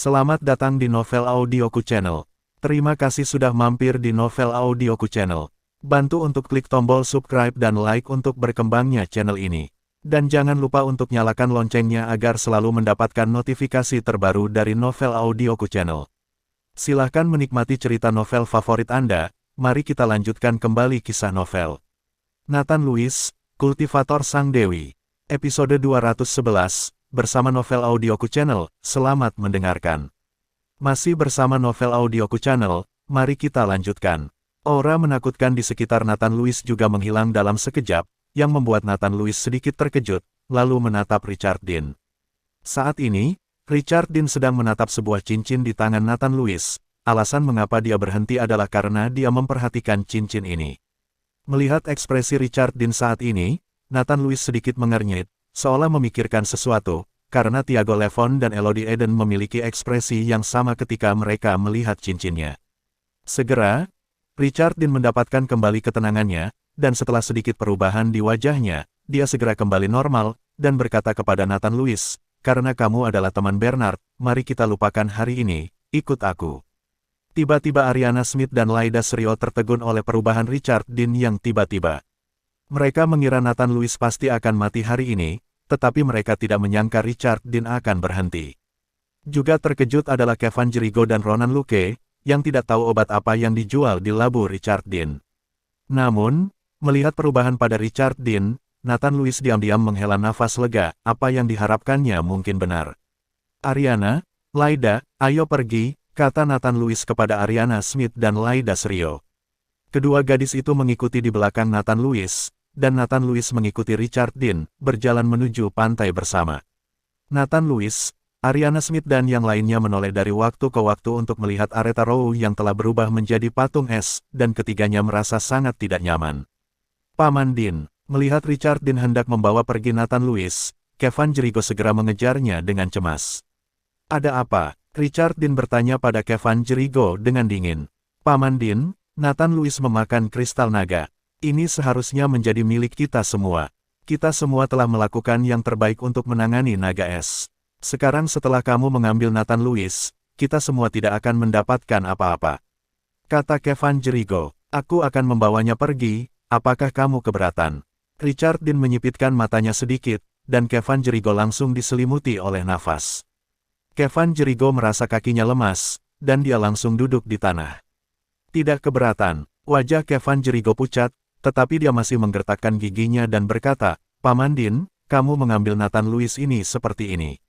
Selamat datang di Novel Audioku Channel. Terima kasih sudah mampir di Novel Audioku Channel. Bantu untuk klik tombol subscribe dan like untuk berkembangnya channel ini. Dan jangan lupa untuk nyalakan loncengnya agar selalu mendapatkan notifikasi terbaru dari Novel Audioku Channel. Silahkan menikmati cerita novel favorit Anda, mari kita lanjutkan kembali kisah novel. Nathan Lewis, Kultivator Sang Dewi. Episode 211. Bersama Novel Audioku Channel, selamat mendengarkan. Masih bersama Novel Audioku Channel, mari kita lanjutkan. Aura menakutkan di sekitar Nathan Lewis juga menghilang dalam sekejap, yang membuat Nathan Lewis sedikit terkejut, lalu menatap Richard Dean. Saat ini, Richard Dean sedang menatap sebuah cincin di tangan Nathan Lewis. Alasan mengapa dia berhenti adalah karena dia memperhatikan cincin ini. Melihat ekspresi Richard Dean saat ini, Nathan Lewis sedikit mengernyit, seolah memikirkan sesuatu, karena Tiago Levon dan Elodie Eden memiliki ekspresi yang sama ketika mereka melihat cincinnya. Segera, Richard Dean mendapatkan kembali ketenangannya, dan setelah sedikit perubahan di wajahnya, dia segera kembali normal, dan berkata kepada Nathan Lewis, "Karena kamu adalah teman Bernard, mari kita lupakan hari ini, ikut aku." Tiba-tiba Ariana Smith dan Lyda Srio tertegun oleh perubahan Richard Dean yang tiba-tiba. Mereka mengira Nathan Lewis pasti akan mati hari ini, tetapi mereka tidak menyangka Richard Dean akan berhenti. Juga terkejut adalah Kevin Jericho dan Ronan Luke, yang tidak tahu obat apa yang dijual di labu Richard Dean. Namun, melihat perubahan pada Richard Dean, Nathan Lewis diam-diam menghela nafas lega, apa yang diharapkannya mungkin benar. "Ariana, Lyda, ayo pergi," kata Nathan Lewis kepada Ariana Smith dan Lyda Srio. Kedua gadis itu mengikuti di belakang Nathan Lewis, dan Nathan Lewis mengikuti Richard Dean, berjalan menuju pantai bersama. Nathan Lewis, Ariana Smith dan yang lainnya menoleh dari waktu ke waktu untuk melihat Aretha Rowe yang telah berubah menjadi patung es, dan ketiganya merasa sangat tidak nyaman. Paman Dean, melihat Richard Dean hendak membawa pergi Nathan Lewis, Kevin Jericho segera mengejarnya dengan cemas. "Ada apa?" Richard Dean bertanya pada Kevin Jericho dengan dingin. "Paman Dean, Nathan Lewis memakan kristal naga. Ini seharusnya menjadi milik kita semua. Kita semua telah melakukan yang terbaik untuk menangani naga es. Sekarang setelah kamu mengambil Nathan Lewis, kita semua tidak akan mendapatkan apa-apa," kata Kevin Jericho. "Aku akan membawanya pergi, apakah kamu keberatan?" Richard Dean menyipitkan matanya sedikit, dan Kevin Jericho langsung diselimuti oleh nafas. Kevin Jericho merasa kakinya lemas, dan dia langsung duduk di tanah. "Tidak keberatan." Wajah Kevin Jericho pucat, tetapi dia masih menggertakkan giginya dan berkata, "Paman Dean, kamu mengambil Nathan Lewis ini seperti ini.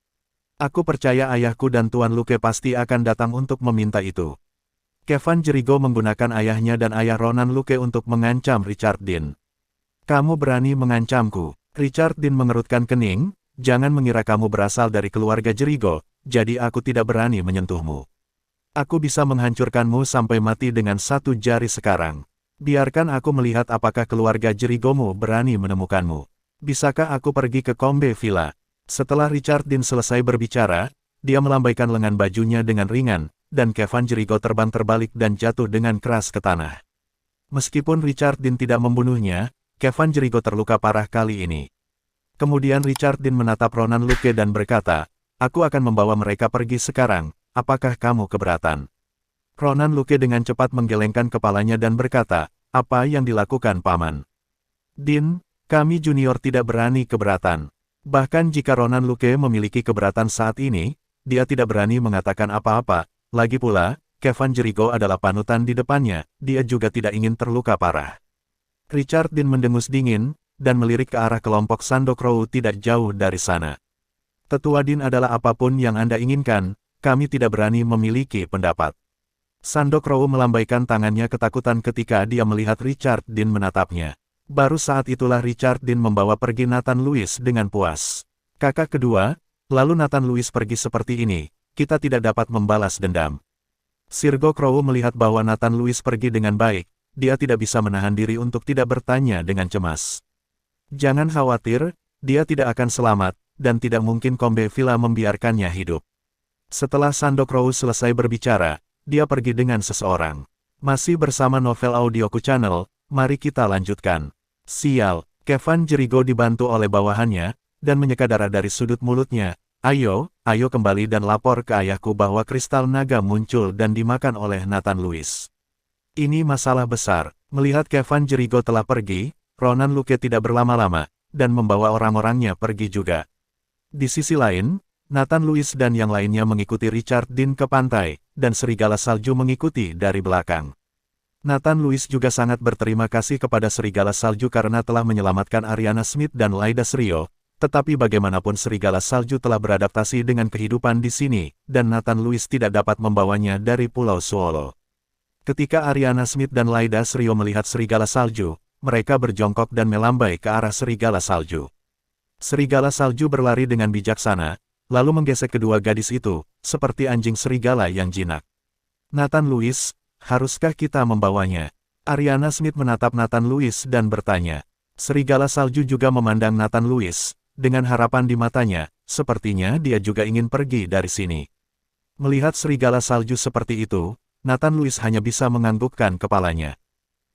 Aku percaya ayahku dan Tuan Luke pasti akan datang untuk meminta itu." Kevin Jericho menggunakan ayahnya dan ayah Ronan Luke untuk mengancam Richard Dean. "Kamu berani mengancamku?" Richard Dean mengerutkan kening, "Jangan mengira kamu berasal dari keluarga Jericho, jadi aku tidak berani menyentuhmu. Aku bisa menghancurkanmu sampai mati dengan satu jari sekarang. Biarkan aku melihat apakah keluarga Jericho-mu berani menemukanmu. Bisakah aku pergi ke Combe Villa?" Setelah Richard Dean selesai berbicara, dia melambaikan lengan bajunya dengan ringan, dan Kevin Jericho terbang terbalik dan jatuh dengan keras ke tanah. Meskipun Richard Dean tidak membunuhnya, Kevin Jericho terluka parah kali ini. Kemudian Richard Dean menatap Ronan Luke dan berkata, "Aku akan membawa mereka pergi sekarang, apakah kamu keberatan?" Ronan Luke dengan cepat menggelengkan kepalanya dan berkata, "Apa yang dilakukan Paman?" "Dean, kami junior tidak berani keberatan. Bahkan jika Ronan Luke memiliki keberatan saat ini, dia tidak berani mengatakan apa-apa. Lagi pula, Kevin Jericho adalah panutan di depannya, dia juga tidak ingin terluka parah." Richard Dean mendengus dingin, dan melirik ke arah kelompok Sandok Row tidak jauh dari sana. "Tetua Dean adalah apapun yang Anda inginkan, kami tidak berani memiliki pendapat." Sandok Row melambaikan tangannya ketakutan ketika dia melihat Richard Dean menatapnya. Baru saat itulah Richard Dean membawa pergi Nathan Lewis dengan puas. "Kakak kedua, lalu Nathan Lewis pergi seperti ini, kita tidak dapat membalas dendam." Sirgo Crow melihat bahwa Nathan Lewis pergi dengan baik, dia tidak bisa menahan diri untuk tidak bertanya dengan cemas. "Jangan khawatir, dia tidak akan selamat, dan tidak mungkin Combe Villa membiarkannya hidup." Setelah Sandok Row selesai berbicara, dia pergi dengan seseorang. Masih bersama Novel Audioku Channel, mari kita lanjutkan. Sial, Kevin Jericho dibantu oleh bawahannya, dan menyeka darah dari sudut mulutnya, Ayo kembali dan lapor ke ayahku bahwa kristal naga muncul dan dimakan oleh Nathan Lewis. Ini masalah besar. Melihat Kevin Jericho telah pergi, Ronan Luke tidak berlama-lama, dan membawa orang-orangnya pergi juga. Di sisi lain, Nathan Lewis dan yang lainnya mengikuti Richard Dean ke pantai, dan serigala salju mengikuti dari belakang. Nathan Lewis juga sangat berterima kasih kepada serigala salju karena telah menyelamatkan Ariana Smith dan Lyda Srio, tetapi bagaimanapun serigala salju telah beradaptasi dengan kehidupan di sini, dan Nathan Lewis tidak dapat membawanya dari Pulau Swallow. Ketika Ariana Smith dan Lyda Srio melihat serigala salju, mereka berjongkok dan melambai ke arah serigala salju. Serigala salju berlari dengan bijaksana, lalu menggesek kedua gadis itu, seperti anjing serigala yang jinak. Nathan Lewis, haruskah kita membawanya? Ariana Smith menatap Nathan Lewis dan bertanya. Serigala salju juga memandang Nathan Lewis, dengan harapan di matanya, sepertinya dia juga ingin pergi dari sini. Melihat serigala salju seperti itu, Nathan Lewis hanya bisa menganggukkan kepalanya.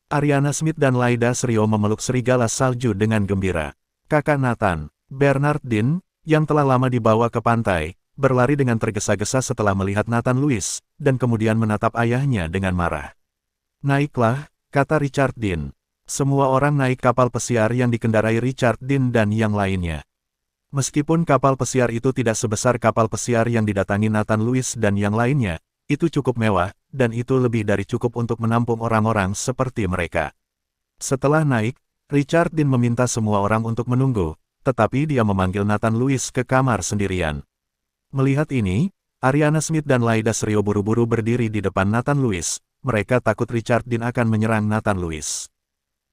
Ariana Smith dan Lyda Srio memeluk serigala salju dengan gembira. Kakak Nathan, Bernard Dean, yang telah lama dibawa ke pantai, berlari dengan tergesa-gesa setelah melihat Nathan Lewis, dan kemudian menatap ayahnya dengan marah. Naiklah, kata Richard Dean. Semua orang naik kapal pesiar yang dikendarai Richard Dean dan yang lainnya. Meskipun kapal pesiar itu tidak sebesar kapal pesiar yang didatangi Nathan Lewis dan yang lainnya, itu cukup mewah, dan itu lebih dari cukup untuk menampung orang-orang seperti mereka. Setelah naik, Richard Dean meminta semua orang untuk menunggu, tetapi dia memanggil Nathan Lewis ke kamar sendirian. Melihat ini, Ariana Smith dan Lyda Srio buru-buru berdiri di depan Nathan Lewis, mereka takut Richard Dean akan menyerang Nathan Lewis.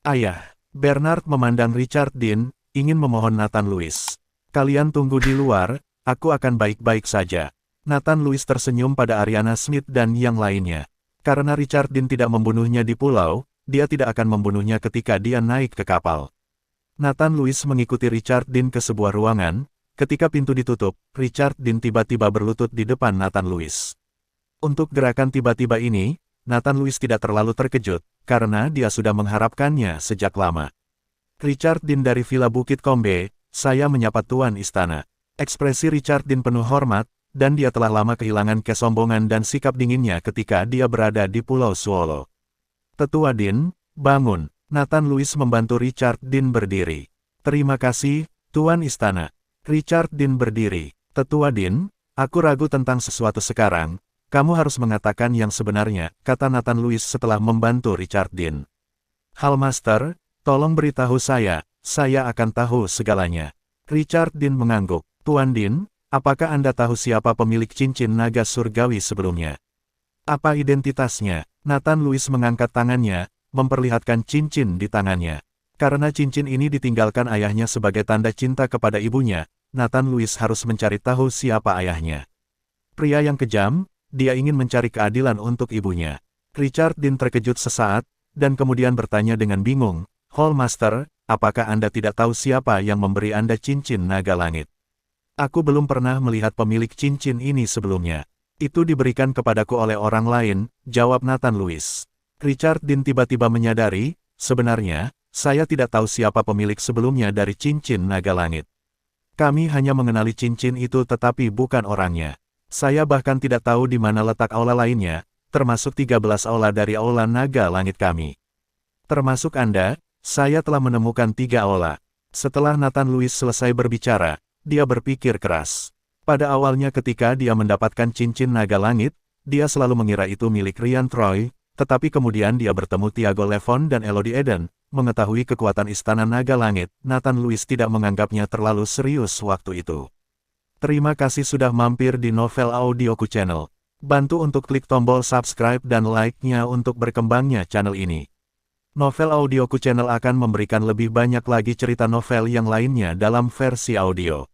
Ayah, Bernard memandang Richard Dean, ingin memohon Nathan Lewis. Kalian tunggu di luar, aku akan baik-baik saja. Nathan Lewis tersenyum pada Ariana Smith dan yang lainnya. Karena Richard Dean tidak membunuhnya di pulau, dia tidak akan membunuhnya ketika dia naik ke kapal. Nathan Lewis mengikuti Richard Dean ke sebuah ruangan. Ketika pintu ditutup, Richard Dean tiba-tiba berlutut di depan Nathan Lewis. Untuk gerakan tiba-tiba ini, Nathan Lewis tidak terlalu terkejut, karena dia sudah mengharapkannya sejak lama. Richard Dean dari Villa Bukit Kombe, saya menyapa Tuan Istana. Ekspresi Richard Dean penuh hormat, dan dia telah lama kehilangan kesombongan dan sikap dinginnya ketika dia berada di Pulau Swallow. Tetua Dean, bangun. Nathan Lewis membantu Richard Dean berdiri. Terima kasih, Tuan Istana. Richard Dean berdiri. Tetua Dean, aku ragu tentang sesuatu sekarang. Kamu harus mengatakan yang sebenarnya, kata Nathan Lewis setelah membantu Richard Dean. Hallmaster, tolong beritahu saya akan tahu segalanya. Richard Dean mengangguk. Tuan Dean, apakah Anda tahu siapa pemilik cincin naga surgawi sebelumnya? Apa identitasnya? Nathan Lewis mengangkat tangannya, memperlihatkan cincin di tangannya. Karena cincin ini ditinggalkan ayahnya sebagai tanda cinta kepada ibunya, Nathan Lewis harus mencari tahu siapa ayahnya. Pria yang kejam, dia ingin mencari keadilan untuk ibunya. Richard Dean terkejut sesaat, dan kemudian bertanya dengan bingung, Hallmaster, apakah Anda tidak tahu siapa yang memberi Anda cincin naga langit? Aku belum pernah melihat pemilik cincin ini sebelumnya. Itu diberikan kepadaku oleh orang lain, jawab Nathan Lewis. Richard Dean tiba-tiba menyadari, sebenarnya, saya tidak tahu siapa pemilik sebelumnya dari cincin naga langit. Kami hanya mengenali cincin itu tetapi bukan orangnya. Saya bahkan tidak tahu di mana letak aula lainnya, termasuk 13 aula dari aula naga langit kami. Termasuk Anda, saya telah menemukan 3 aula. Setelah Nathan Lewis selesai berbicara, dia berpikir keras. Pada awalnya ketika dia mendapatkan cincin naga langit, dia selalu mengira itu milik Ryan Troy, tetapi kemudian dia bertemu Tiago Levon dan Elodie Eden, mengetahui kekuatan Istana Naga Langit, Nathan Lewis tidak menganggapnya terlalu serius waktu itu. Terima kasih sudah mampir di Novel Audioku Channel. Bantu untuk klik tombol subscribe dan like-nya untuk berkembangnya channel ini. Novel Audioku Channel akan memberikan lebih banyak lagi cerita novel yang lainnya dalam versi audio.